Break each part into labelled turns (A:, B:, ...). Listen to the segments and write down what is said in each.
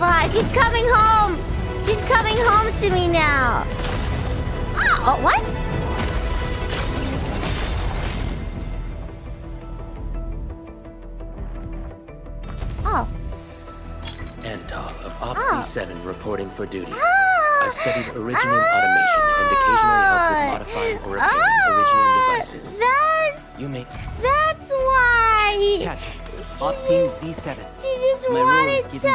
A: fine. She's coming home. She's coming home to me now. Oh, what? Oh.
B: Antal of OPC-7 reporting for duty. I've studied Originium automation and occasionally help with modifying or repairing Originium devices.
A: That's why.
C: Catch it. Opsin Z7.
A: She just wanted to.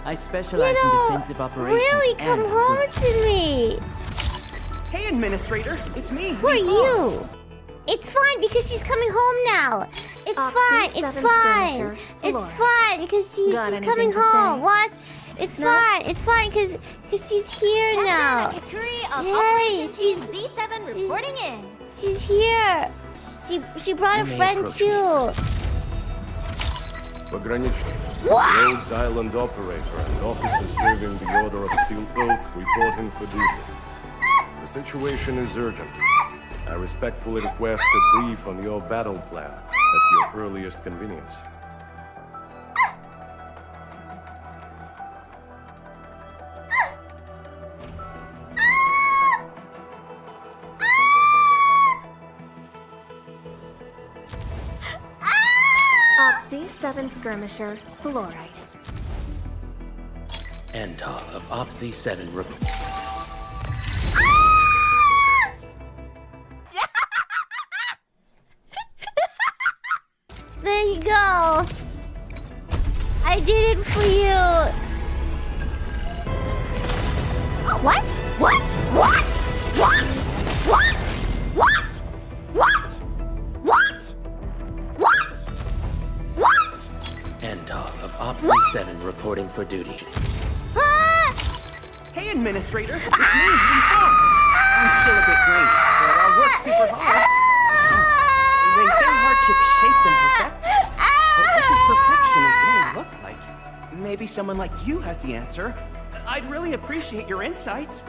C: I specialize in defensive operations.
A: Really come home to me.
C: Hey, Administrator, it's me.
A: Who are you? It's fine because she's coming home now. It's fine. It's fine. It's fine because she's coming home. What? It's fine. It's fine because she's here now. Hey, she's
D: Z7 reporting in.
A: She's here. She brought a friend too.
E: Rhodes Island operator and officer serving the Order of Steel Oath reporting for duty. The situation is urgent. I respectfully request a brief on your battle plan at your earliest convenience.
D: OPC-7 skirmisher, fluoride.
B: Antal of OPC-7 report.
A: There you go. I did it for you. What? What? What? What? What? What? What? What? What? What?
B: Antal of OPC-7 reporting for duty.
C: Hey, Administrator, it's me, Biboo. I'm still a bit green, but I'll work super hard. They say hardships shape and perfect. But what does perfection really look like? Maybe someone like you has the answer. I'd really appreciate your insights.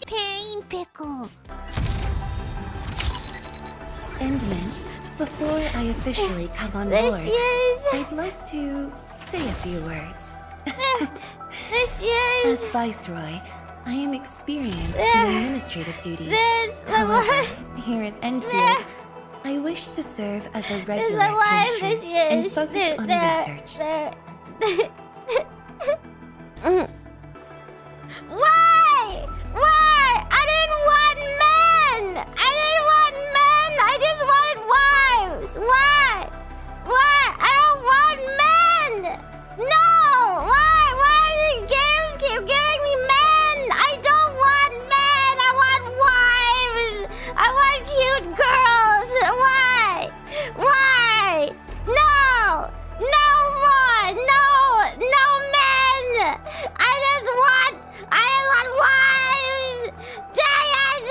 A: Pain pickle.
F: Endman, before I officially come on
A: There
F: board,
A: she is.
F: I'd like to say a few words.
A: There she is.
F: As Viceroy, I am experienced in administrative duties.
A: There's my
F: However,
A: wife.
F: here at Enfield, I wish to serve as a
A: There's
F: regular
A: my wife. There
F: patient
A: she
F: and
A: is.
F: focus on research.
A: Why? Why? I didn't want men. I didn't want men. I just wanted wives. Why? Why? I don't want men. No. Why? Why do the games keep giving me men? I don't want men. I want wives. I want cute girls. Why? Why? No. No more. No. No men. I just want wives. Dang it.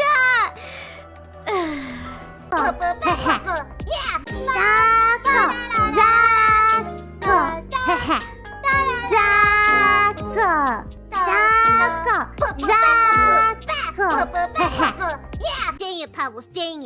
A: Yeah. Dang it, Pebbles. Dang it.